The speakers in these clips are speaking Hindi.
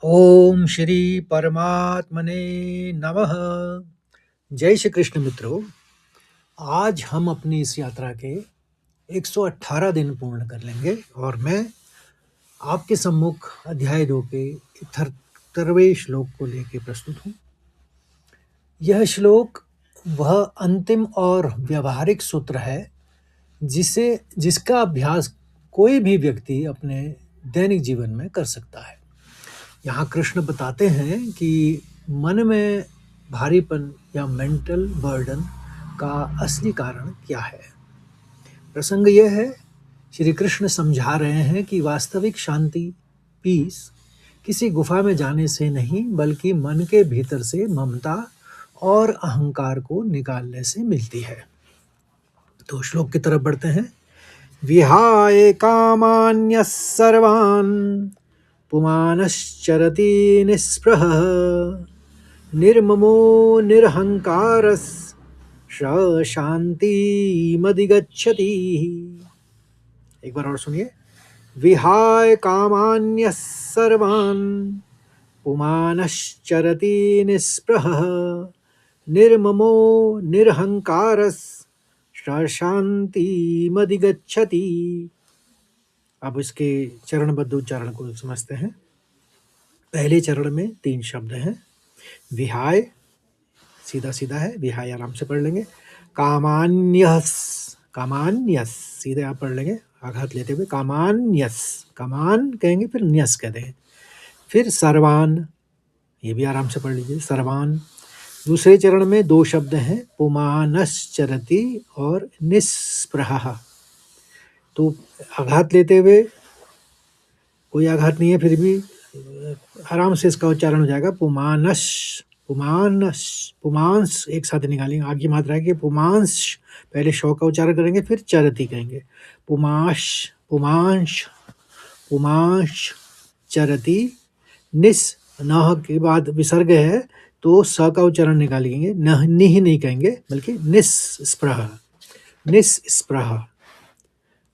ओम श्री परमात्मने नमः। जय श्री कृष्ण मित्रों, आज हम अपनी इस यात्रा के 118 दिन पूर्ण कर लेंगे और मैं आपके सम्मुख अध्याय 2 के 73वें श्लोक को लेकर प्रस्तुत हूँ। यह श्लोक वह अंतिम और व्यवहारिक सूत्र है जिसका अभ्यास कोई भी व्यक्ति अपने दैनिक जीवन में कर सकता है। यहाँ कृष्ण बताते हैं कि मन में भारीपन या मेंटल बर्डन का असली कारण क्या है। प्रसंग यह है, श्री कृष्ण समझा रहे हैं कि वास्तविक शांति, पीस, किसी गुफा में जाने से नहीं बल्कि मन के भीतर से ममता और अहंकार को निकालने से मिलती है। तो श्लोक की तरफ बढ़ते हैं। विहाय कामान्यः सर्वान् पुमानश्चरति निःस्पृहः निर्ममो निरहङ्कारः स शान्तिमधिगच्छति। एक बार और सुनिए। विहाय कामान्यः सर्वान् पुमानश्चरति निःस्पृहः निर्ममो निरहङ्कारः स शान्तिमधिगच्छति। अब इसके चरणबद्ध उच्चारण को समझते हैं। पहले चरण में 3 शब्द हैं। विहाय सीधा सीधा है, विहाय आराम से पढ़ लेंगे। कामान्यस, कामान्यस सीधे आप पढ़ लेंगे आघात लेते हुए। कामान्यस, कामान कहेंगे फिर न्यस कहते हैं। फिर सर्वान, ये भी आराम से पढ़ लीजिए, सर्वान। दूसरे चरण में 2 शब्द हैं, पुमानश्चरति और निःस्पृहः। तो आघात लेते हुए, कोई आघात नहीं है फिर भी आराम से इसका उच्चारण हो जाएगा। पुमानश, पुमानश, पुमांस एक साथ निकालेंगे, आगे मात्रा है कि पुमांस, पहले शौ का उच्चारण करेंगे फिर चरति कहेंगे। पुमाश, पुमांश, पुमांश चरति। निस, नह के बाद विसर्ग है तो स का उच्चारण निकालेंगे, नह निह नहीं कहेंगे बल्कि निस्पृह, निस्पृह।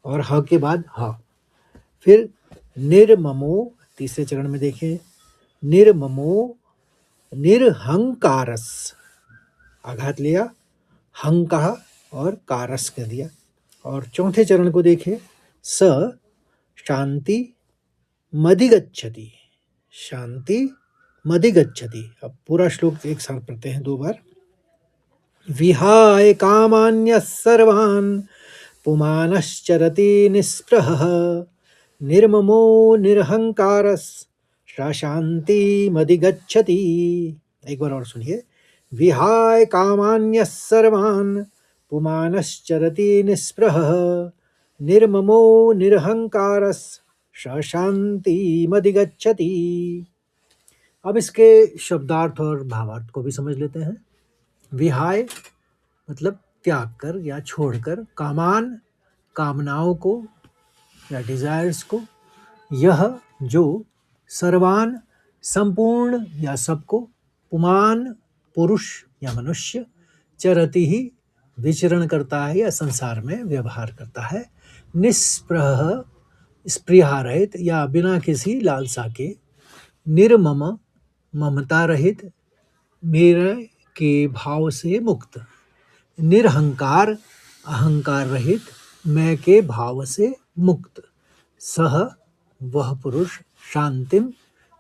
और ह के बाद ह। फिर निर्ममो, तीसरे चरण में देखिए, निर्ममो निरहंकारस, आघात लिया, हंग कहा और कारस कह दिया। और चौथे चरण को देखिए, स शांति मधिगच्छति, शांति मधिगच्छति। अब पूरा श्लोक एक साथ पढ़ते हैं 2 बार। विहाय कामान्यः सर्वान् पुमानश्चरति निःस्पृहः निर्ममो निरहंकारः स शान्तिमधिगच्छति। एक बार और सुनिए। विहाय कामान्यः सर्वान् पुमानश्चरति निःस्पृहः निर्ममो निरहंकारः स शान्तिमधिगच्छति। अब इसके शब्दार्थ और भावार्थ को भी समझ लेते हैं। विहाय मतलब त्याग कर या छोड़कर, कामान कामनाओं को या डिजायर्स को, यह जो, सर्वान संपूर्ण या सबको, पुमान पुरुष या मनुष्य, चरति ही विचरण करता है या संसार में व्यवहार करता है, निःस्पृह स्पृहा रहित या बिना किसी लालसा के, निर्मम ममता रहित, मेरे के भाव से मुक्त, निरहंकार अहंकार रहित, मैं के भाव से मुक्त, सह वह पुरुष, शांतिम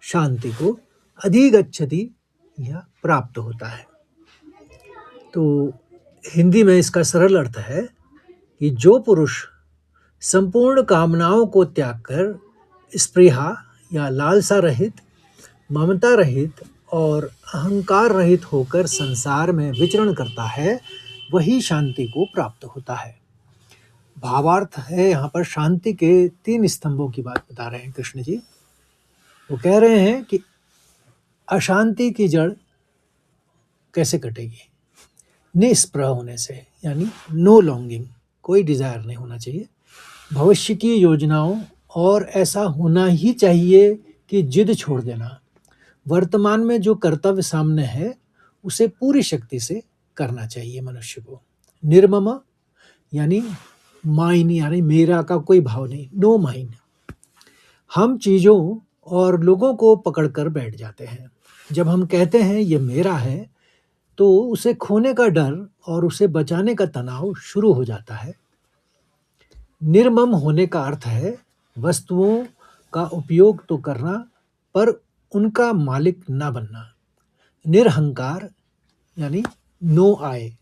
शांति को, अधिगच्छति या प्राप्त होता है। तो हिंदी में इसका सरल अर्थ है कि जो पुरुष संपूर्ण कामनाओं को त्याग कर स्पृहा या लालसा रहित, ममता रहित और अहंकार रहित होकर संसार में विचरण करता है, वही शांति को प्राप्त होता है। भावार्थ है, यहाँ पर शांति के 3 स्तंभों की बात बता रहे हैं कृष्ण जी। वो कह रहे हैं कि अशांति की जड़ कैसे कटेगी? निस्पृह होने से, यानी नो लॉन्गिंग, कोई डिजायर नहीं होना चाहिए, भविष्य की योजनाओं, और ऐसा होना ही चाहिए कि जिद छोड़ देना, वर्तमान में जो कर्तव्य सामने है उसे पूरी शक्ति से करना चाहिए मनुष्य को। निर्मम यानी माइन, यानी मेरा का कोई भाव नहीं, नो माइन। हम चीज़ों और लोगों को पकड़कर बैठ जाते हैं। जब हम कहते हैं ये मेरा है, तो उसे खोने का डर और उसे बचाने का तनाव शुरू हो जाता है। निर्मम होने का अर्थ है वस्तुओं का उपयोग तो करना, पर उनका मालिक ना बनना। निरहंकार यानी नो आई,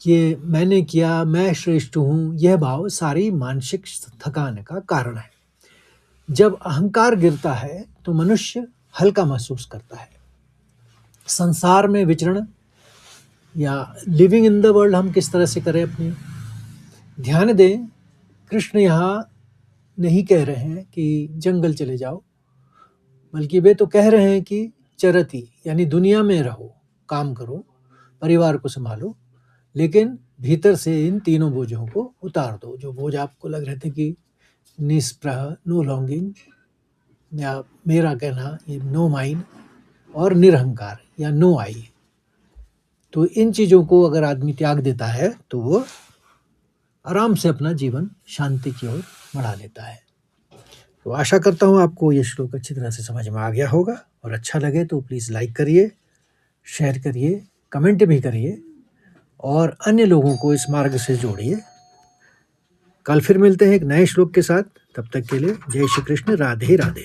ये मैंने किया, मैं श्रेष्ठ हूँ, यह भाव सारी मानसिक थकान का कारण है। जब अहंकार गिरता है तो मनुष्य हल्का महसूस करता है। संसार में विचरण या लिविंग इन द वर्ल्ड हम किस तरह से करें अपनी, ध्यान दें। कृष्ण यहाँ नहीं कह रहे हैं कि जंगल चले जाओ, बल्कि वे तो कह रहे हैं कि चरती यानी दुनिया में रहो, काम करो, परिवार को संभालो, लेकिन भीतर से इन तीनों बोझों को उतार दो। जो बोझ आपको लग रहे थे कि निस्पृह, नो लॉन्गिंग, या मेरा कहना ये नो माइंड, और निरहंकार या नो आई, तो इन चीज़ों को अगर आदमी त्याग देता है तो वो आराम से अपना जीवन शांति की ओर बढ़ा लेता है। तो आशा करता हूँ आपको ये श्लोक अच्छी तरह से समझ में आ गया होगा, और अच्छा लगे तो प्लीज़ लाइक करिए, शेयर करिए, कमेंट भी करिए, और अन्य लोगों को इस मार्ग से जोड़िए। कल फिर मिलते हैं एक नए श्लोक के साथ। तब तक के लिए जय श्री कृष्ण, राधे राधे।